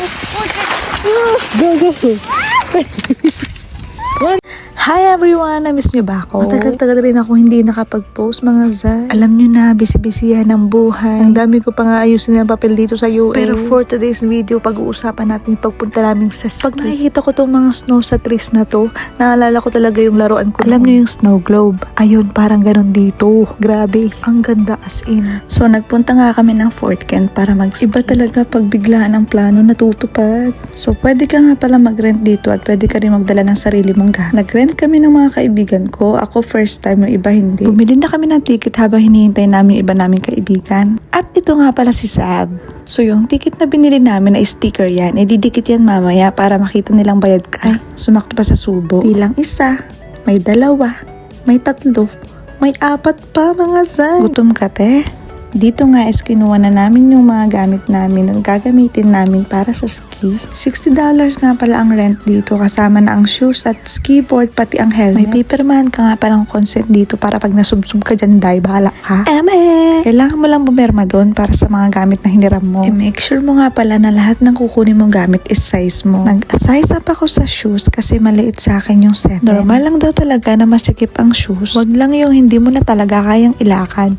Go, go. Hi everyone! Na-miss nyo ba ako? Matagal-tagal rin ako hindi nakapag-post mga zay. Alam nyo na, busy-busy yan ng buhay. Ang dami ko pa nga ayusin ng papel dito sa UA. Pero for today's video, pag-uusapan natin yung pagpunta namin sa ski. Pag nakikita ko tong mga snow sa trees na to, naalala ko talaga yung laruan ko. Alam nyo yung snow globe? Ayun, parang ganun dito. Grabe, ang ganda as in. So nagpunta nga kami ng Fort Kent para mag-ski. Iba talaga pag biglaan ang plano natutupad. So pwede ka nga pala mag-rent dito at pwede ka rin magdala ng sarili mong gamit. Nag-rent kami ng mga kaibigan ko. Ako first time, yung iba hindi. Bumili na kami ng ticket habang hinihintay namin yung iba naming kaibigan. At ito nga pala si Sab. So yung ticket na binili namin ay sticker yan. Ididikit yan mamaya para makita nilang bayad ka. Ay, sumakto pa sa subo. Di lang isa, may dalawa, may tatlo, may apat pa mga zay. Gutom ka te? Dito nga is kinuha na namin yung mga gamit namin na gagamitin namin para sa ski. $60 nga pala ang rent dito kasama na ang shoes at ski board pati ang helmet. May paperman ka nga palang consent dito para pag nasubsub ka dyan, day, bahala ka. Eme! Kailangan mo lang bumerma doon para sa mga gamit na hiniram mo. I-make sure mo nga pala na lahat ng kukunin mong gamit is size mo. Nag-size up ako sa shoes kasi maliit sa akin yung 7. Normal lang daw talaga na masikip ang shoes. Wag lang yung hindi mo na talaga kayang ilakad.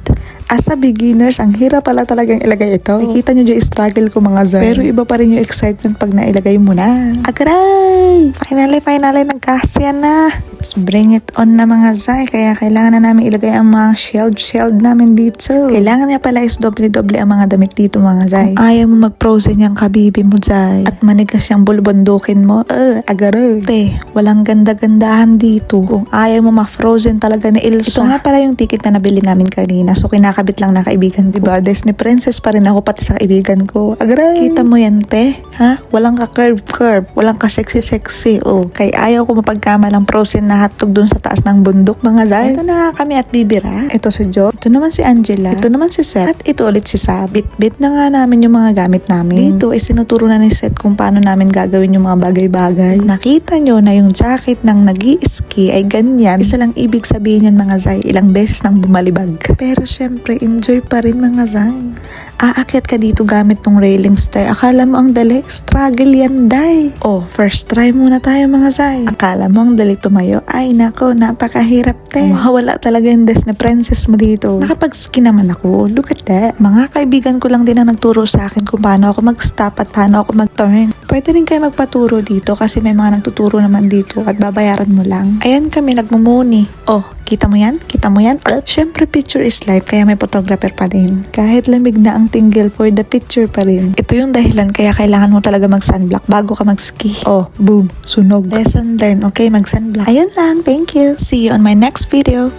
As a beginners, ang hirap pala talagang ilagay ito. Nakikita nyo yung struggle ko mga zay. Pero iba pa rin yung excitement pag nailagay mo na. Agray! Finally, nagkasya na. Let's bring it on na mga zay. Kaya kailangan na namin ilagay ang mga shield namin dito. Kailangan niya pala is doble-doble ang mga damit dito mga zay. Kung ayaw mo mag-frozen yung kabibi mo zay. At manigas yung bulbondukin mo. Agaray. Te, walang ganda-gandahan dito. Kung ayaw mo ma-frozen talaga ni Elsa. Ito nga pala yung ticket na nabili namin kanina. So kinakabit lang na kaibigan ko. Diba? Disney princess pa rin ako pati sa kaibigan ko. Agray. Kita mo yan te? Ha? Walang ka curve. Walang ka sexy. Oh, kay ayaw ko mapagkamalang frozen na hotdog dun sa taas ng bundok mga zay. Ito na kami at bibira. Ito si Jo. Ito naman si Angela. Ito naman si Seth. At ito ulit si Sab. Bit na nga namin yung mga gamit namin. Dito ay sinuturo na ni Seth kung paano namin gagawin yung mga bagay-bagay. Nakita nyo na yung jacket ng nag-i-ski ay ganyan. Isa lang ibig sabihin yan mga zay. Ilang beses nang bumalibag. Pero syempre, enjoy pa rin mga zay. Aakyat ka dito gamit tong railings tay. Akala mo ang dali? Struggle yan day. Oh, first try muna tayo mga zay. Akala mo ang dali tumayo? Ay nako, napakahirap te. Wala talaga yung Disney princess mo dito. Nakapag-ski naman ako. Look at that. Mga kaibigan ko lang din ang nagturo sa akin kung paano ako mag-stop at paano ako mag-turn. Pwede rin kayo magpaturo dito kasi may mga nagtuturo naman dito at babayaran mo lang. Ayan kami nagmumuni. Oh, kita mo yan? Syempre picture is life kaya may photographer pa din. Kahit lamig na ang tinggil for the picture pa rin. Ito yung dahilan kaya kailangan mo talaga mag-sunblock bago ka mag-ski. Oh, boom, sunog. Lesson learned, okay? Mag-sunblock. Ayun lang, thank you. See you on my next video.